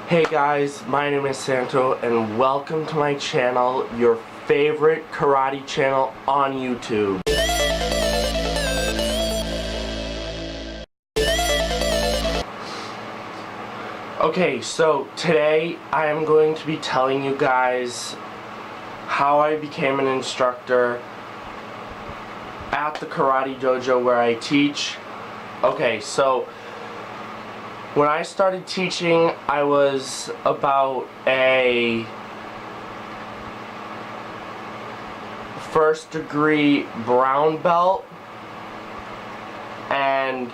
Hey guys, my name is Santo and welcome to my channel, your favorite karate channel on YouTube. Okay, so today I am going to be telling you guys how I became an instructor at the karate dojo where I teach. Okay, so when I started teaching, I was about a first degree brown belt, and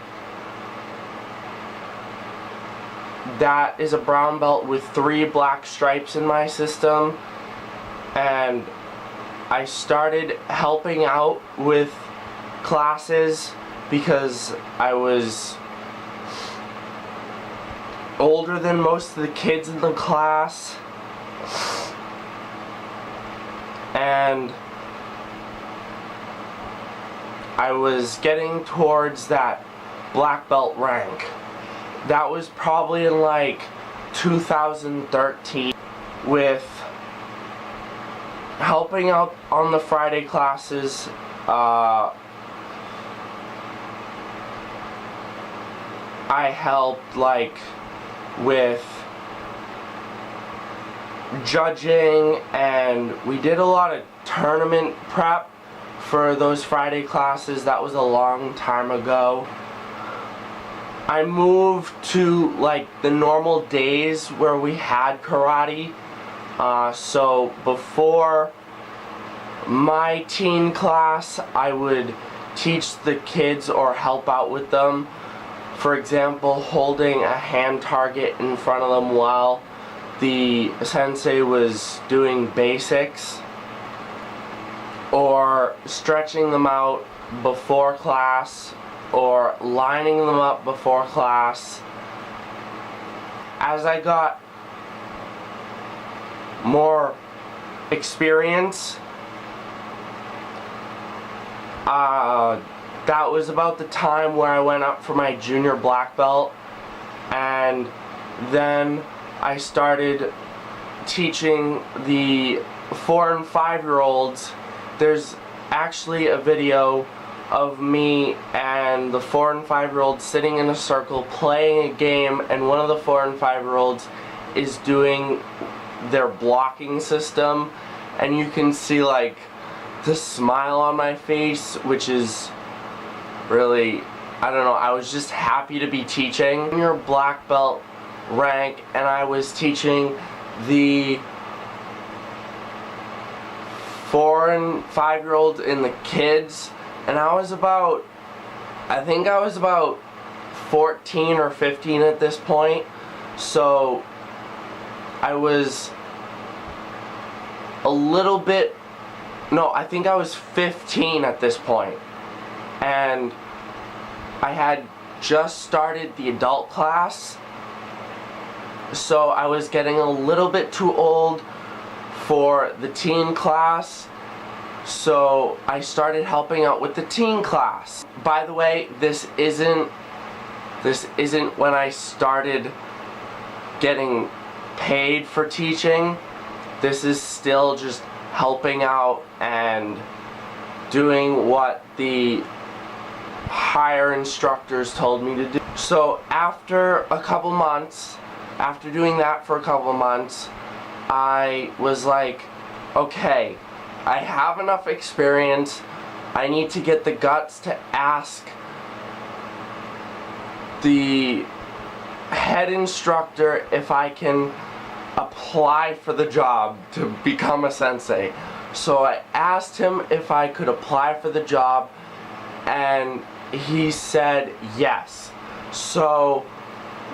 that is a brown belt with 3 black stripes in my system. And I started helping out with classes because I was older than most of the kids in the class, and I was getting towards that black belt rank. That was probably in like 2013. With helping out on the Friday classes, I helped like with judging, and we did a lot of tournament prep for those Friday classes. That was a long time ago. I moved to like the normal days where we had karate. So before my teen class, I would teach the kids or help out with them. For example, holding a hand target in front of them while the sensei was doing basics, or stretching them out before class, or lining them up before class. As I got more experience, that was about the time where I went up for my junior black belt, and then I started teaching the 4 and 5-year-olds. There's actually a video of me and the 4 and 5-year-olds sitting in a circle playing a game, and one of the 4 and 5-year-olds is doing their blocking system, and you can see like the smile on my face, which is really, I don't know, I was just happy to be teaching your black belt rank, and I was teaching the 4 and 5-year-olds and the kids, and I think I was about 14 or 15 at this point. So I was a little bit, no, I think I was 15 at this point, and I had just started the adult class, so I was getting a little bit too old for the teen class, so I started helping out with the teen class. By the way, this isn't when I started getting paid for teaching. This is still just helping out and doing what the higher instructors told me to do. So after a couple months, after doing that for a couple months, I was like, okay, I have enough experience. I need to get the guts to ask the head instructor if I can apply for the job to become a sensei. So I asked him if I could apply for the job, and he said yes. So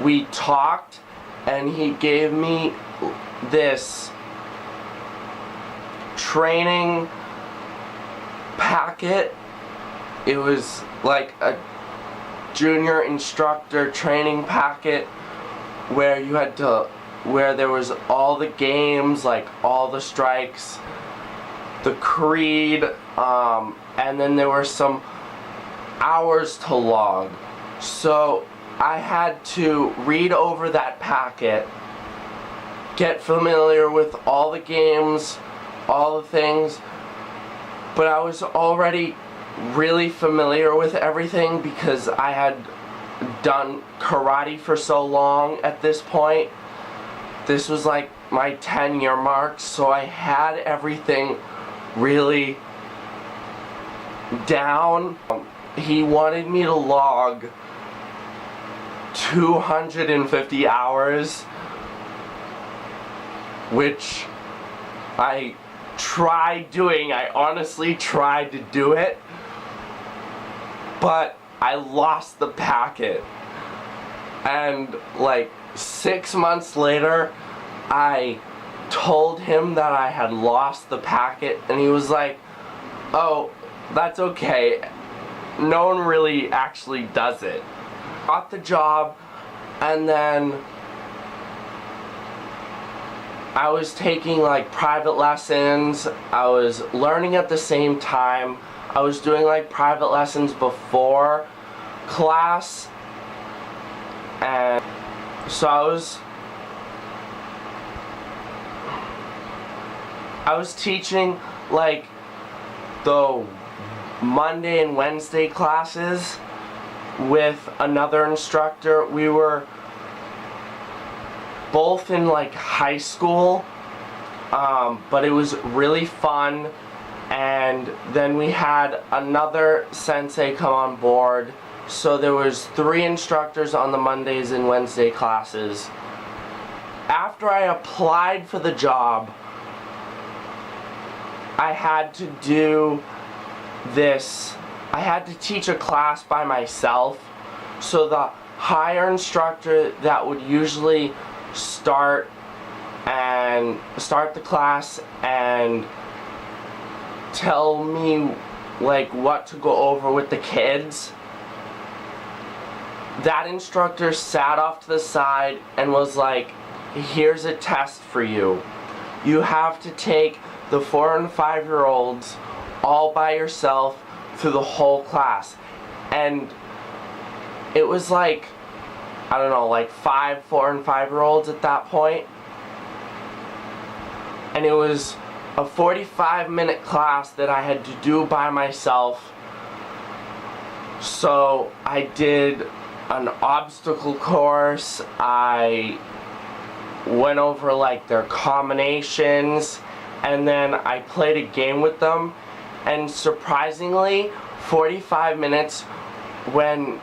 we talked, and he gave me this training packet. It was like a junior instructor training packet where you had to, where there was all the games, like all the strikes, the creed, and then there were some hours to log. So I had to read over that packet get familiar with all the games, all the things, but I was already really familiar with everything because I had done karate for so long at this point. This was like my 10-year mark, so I had everything really down. He wanted me to log 250 hours, which I tried doing. I honestly tried to do it, but I lost the packet. And like 6 months later, I told him that I had lost the packet, and he was like, "Oh, that's okay. No one really actually does it." Got the job, and then I was taking like private lessons. I was learning at the same time. I was doing like private lessons before class, and so I was teaching like the Monday and Wednesday classes with another instructor. We were both in like high school, but it was really fun. And then we had another sensei come on board, so there was 3 instructors on the Mondays and Wednesday classes. After I applied for the job, I had to do this. I had to teach a class by myself, so the higher instructor that would usually start the class and tell me like what to go over with the kids, that instructor sat off to the side and was like, "Here's a test for you. You have to take the 4 and 5-year-olds all by yourself through the whole class." And it was like, I don't know, like 5 4 and 5-year-olds at that point. And it was a 45-minute class that I had to do by myself. So I did an obstacle course. I went over like their combinations, and then I played a game with them. And surprisingly, 45 minutes, when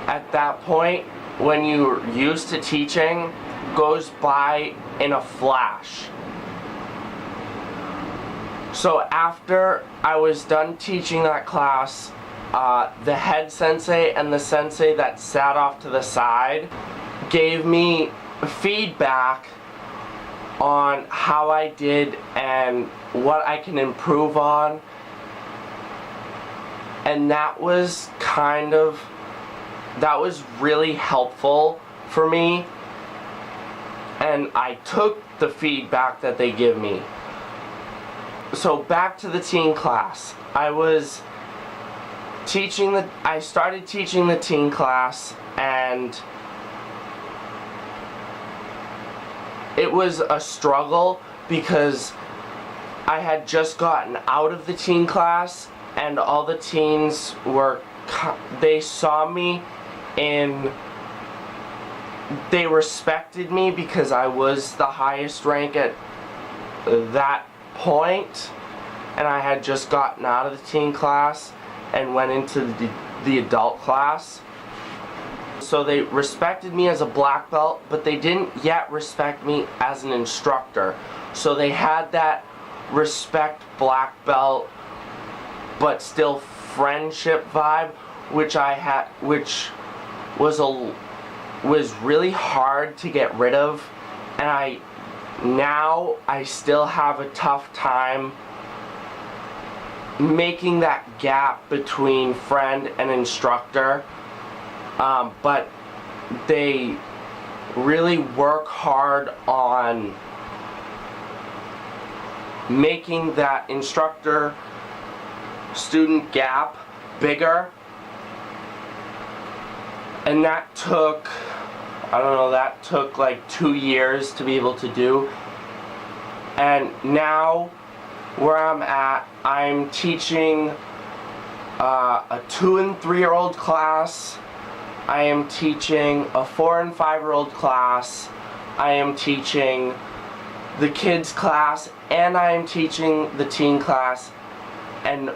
at that point when you're used to teaching, goes by in a flash. So after I was done teaching that class, the head sensei and the sensei that sat off to the side gave me feedback on how I did and what I can improve on. And that was really helpful for me, and I took the feedback that they give me. So back to the teen class. I started teaching the teen class, and it was a struggle because I had just gotten out of the teen class, and all the teens they saw me and they respected me because I was the highest rank at that point, and I had just gotten out of the teen class and went into the adult class. So they respected me as a black belt, but they didn't yet respect me as an instructor. So they had that respect black belt but still friendship vibe, which was really hard to get rid of, and now I still have a tough time making that gap between friend and instructor, but they really work hard on making that instructor student gap bigger. And that took I don't know, that took like 2 years to be able to do. And now, where I'm at, I'm teaching a 2 and 3 year old class. I am teaching a 4 and 5 year old class. I am teaching the kids class, and I am teaching the teen class. And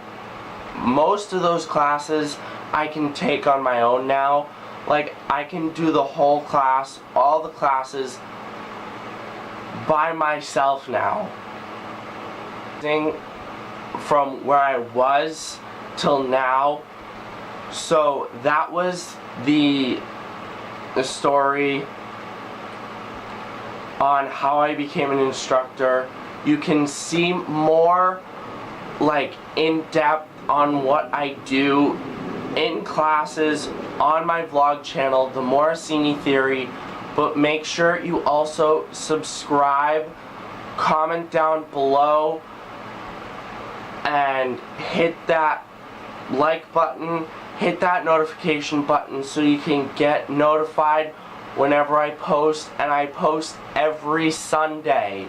most of those classes I can take on my own now. Like, I can do the whole class, all the classes, by myself now. From where I was till now. So that was the story on how I became an instructor. You can see more like in depth on what I do in classes on my vlog channel, The Morosini Theory, but make sure you also subscribe, comment down below, and hit that like button, hit that notification button so you can get notified whenever I post, and I post every Sunday.